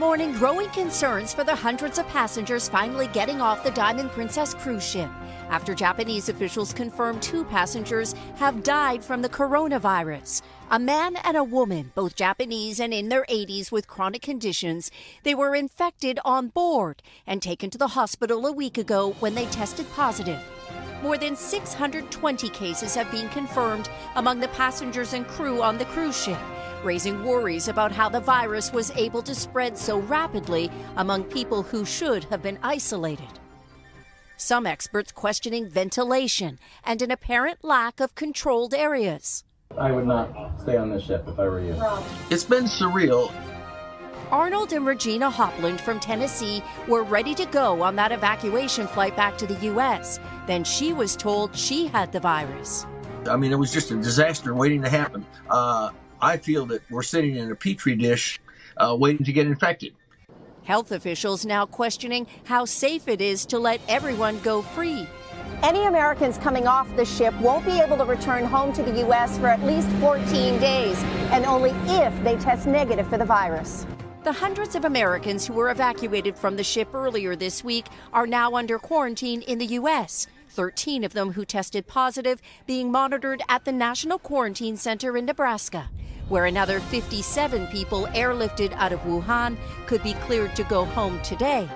morning growing concerns for the hundreds of passengers finally getting off the Diamond Princess cruise ship after Japanese officials confirmed 2 passengers have died from the coronavirus. A man and a woman, both Japanese and in their 80s with chronic conditions. They were infected on board and taken to the hospital a week ago when they tested positive. More than 620 cases have been confirmed among the passengers and crew on the cruise ship, raising worries about how the virus was able to spread so rapidly among people who should have been isolated. Some experts questioning ventilation and an apparent lack of controlled areas. I would not stay on this ship if I were you. It's been surreal. Arnold and Regina Hopland from Tennessee were ready to go on that evacuation flight back to the U.S. Then she was told she had the virus. I mean, it was just a disaster waiting to happen. I feel that we're sitting in a petri dish waiting to get infected. Health officials now questioning how safe it is to let everyone go free. Any Americans coming off the ship won't be able to return home to the U.S. for at least 14 days, and only if they test negative for the virus. The hundreds of Americans who were evacuated from the ship earlier this week are now under quarantine in the U.S., 13 of them who tested positive being monitored at the National Quarantine Center in Nebraska, where another 57 people airlifted out of Wuhan could be cleared to go home today.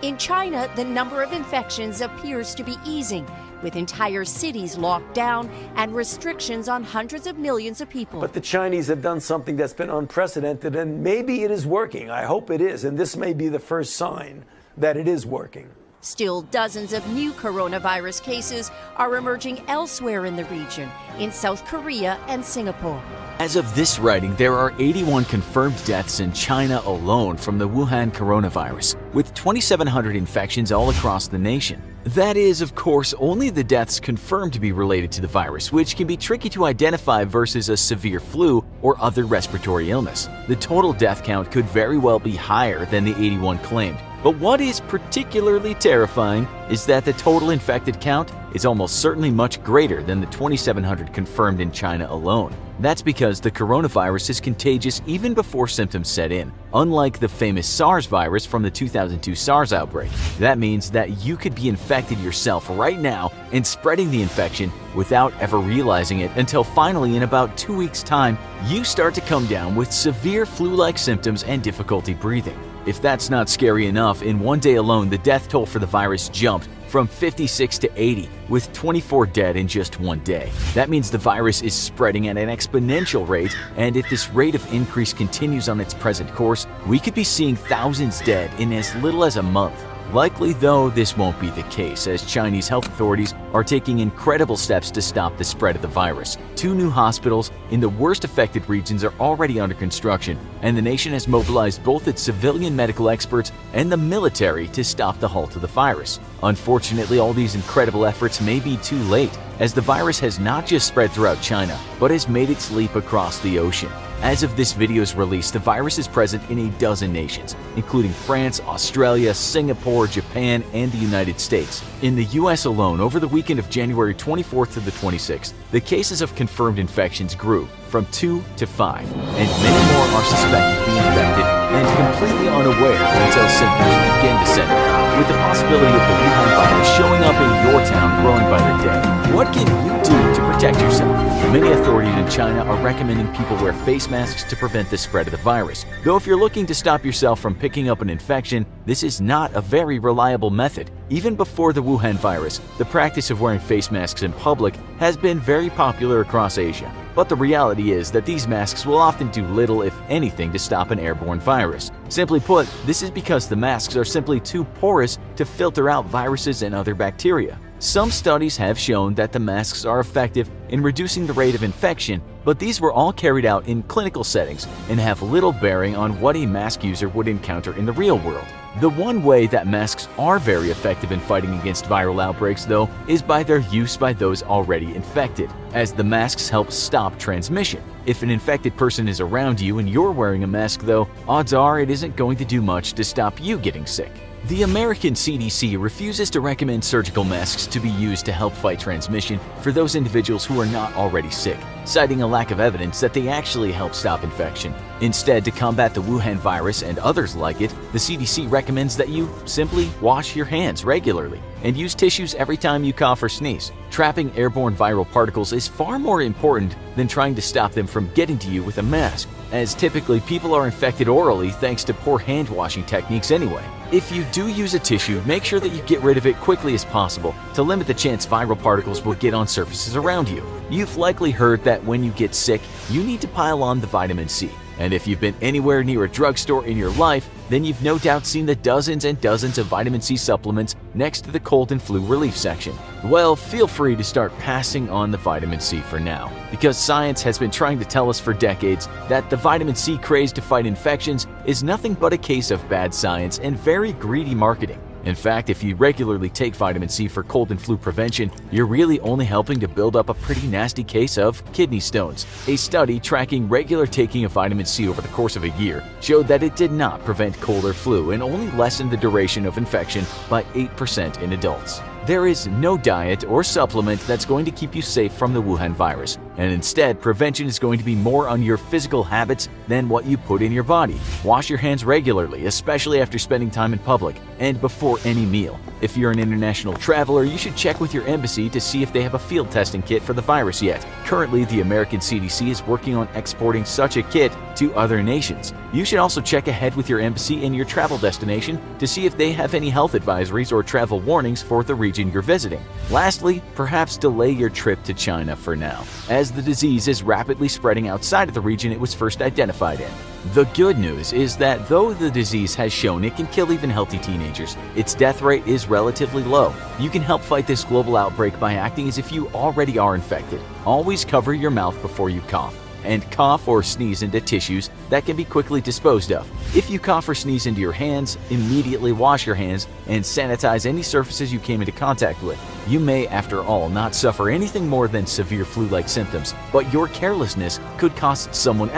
In China, the number of infections appears to be easing, with entire cities locked down and restrictions on hundreds of millions of people. But the Chinese have done something that's been unprecedented, and maybe it is working. I hope it is, and this may be the first sign that it is working. Still, dozens of new coronavirus cases are emerging elsewhere in the region, in South Korea and Singapore. As of this writing, there are 81 confirmed deaths in China alone from the Wuhan coronavirus, with 2,700 infections all across the nation. That is, of course, only the deaths confirmed to be related to the virus, which can be tricky to identify versus a severe flu or other respiratory illness. The total death count could very well be higher than the 81 claimed. But what is particularly terrifying is that the total infected count is almost certainly much greater than the 2,700 confirmed in China alone. That's because the coronavirus is contagious even before symptoms set in, unlike the famous SARS virus from the 2002 SARS outbreak. That means that you could be infected yourself right now and spreading the infection without ever realizing it until finally in about 2 weeks' time, you start to come down with severe flu-like symptoms and difficulty breathing. If that's not scary enough, in one day alone, the death toll for the virus jumped from 56 to 80, with 24 dead in just one day. That means the virus is spreading at an exponential rate, and if this rate of increase continues on its present course, we could be seeing thousands dead in as little as a month. Likely, though, this won't be the case, as Chinese health authorities are taking incredible steps to stop the spread of the virus. 2 new hospitals in the worst affected regions are already under construction, and the nation has mobilized both its civilian medical experts and the military to stop the halt of the virus. Unfortunately, all these incredible efforts may be too late, as the virus has not just spread throughout China, but has made its leap across the ocean. As of this video's release, the virus is present in a dozen nations, including France, Australia, Singapore, Japan, and the United States. In the US alone, over the weekend of January 24th to the 26th, the cases of confirmed infections grew from 2 to 5, and many more are suspected to be infected and completely unaware until symptoms begin to set in, with the possibility of the Wuhan virus showing up in your town growing by the day. What can you do to protect yourself? Many authorities in China are recommending people wear face masks to prevent the spread of the virus. Though if you're looking to stop yourself from picking up an infection, this is not a very reliable method. Even before the Wuhan virus, the practice of wearing face masks in public has been very popular across Asia. But the reality is that these masks will often do little, if anything, to stop an airborne virus. Simply put, this is because the masks are simply too porous to filter out viruses and other bacteria. Some studies have shown that the masks are effective in reducing the rate of infection, but these were all carried out in clinical settings and have little bearing on what a mask user would encounter in the real world. The one way that masks are very effective in fighting against viral outbreaks, though, is by their use by those already infected, as the masks help stop transmission. If an infected person is around you and you're wearing a mask, though, odds are it isn't going to do much to stop you getting sick. The American CDC refuses to recommend surgical masks to be used to help fight transmission for those individuals who are not already sick, citing a lack of evidence that they actually help stop infection. Instead, to combat the Wuhan virus and others like it, the CDC recommends that you simply wash your hands regularly and use tissues every time you cough or sneeze. Trapping airborne viral particles is far more important than trying to stop them from getting to you with a mask, as typically people are infected orally thanks to poor hand washing techniques anyway. If you do use a tissue, make sure that you get rid of it quickly as possible to limit the chance viral particles will get on surfaces around you. You've likely heard that when you get sick, you need to pile on the vitamin C. And if you've been anywhere near a drugstore in your life, then you've no doubt seen the dozens and dozens of vitamin C supplements next to the cold and flu relief section. Well, feel free to start passing on the vitamin C for now, because science has been trying to tell us for decades that the vitamin C craze to fight infections is nothing but a case of bad science and very greedy marketing. In fact, if you regularly take vitamin C for cold and flu prevention, you're really only helping to build up a pretty nasty case of kidney stones. A study tracking regular taking of vitamin C over the course of a year showed that it did not prevent cold or flu and only lessened the duration of infection by 8% in adults. There is no diet or supplement that's going to keep you safe from the Wuhan virus, and instead, prevention is going to be more on your physical habits than what you put in your body. Wash your hands regularly, especially after spending time in public, and before any meal. If you're an international traveler, you should check with your embassy to see if they have a field testing kit for the virus yet. Currently, the American CDC is working on exporting such a kit to other nations. You should also check ahead with your embassy in your travel destination to see if they have any health advisories or travel warnings for the region you're visiting. Lastly, perhaps delay your trip to China for now, as the disease is rapidly spreading outside of the region it was first identified in. The good news is that though the disease has shown it can kill even healthy teenagers, its death rate is relatively low. You can help fight this global outbreak by acting as if you already are infected. Always cover your mouth before you cough, and cough or sneeze into tissues that can be quickly disposed of. If you cough or sneeze into your hands, immediately wash your hands and sanitize any surfaces you came into contact with. You may, after all, not suffer anything more than severe flu-like symptoms, but your carelessness could cost someone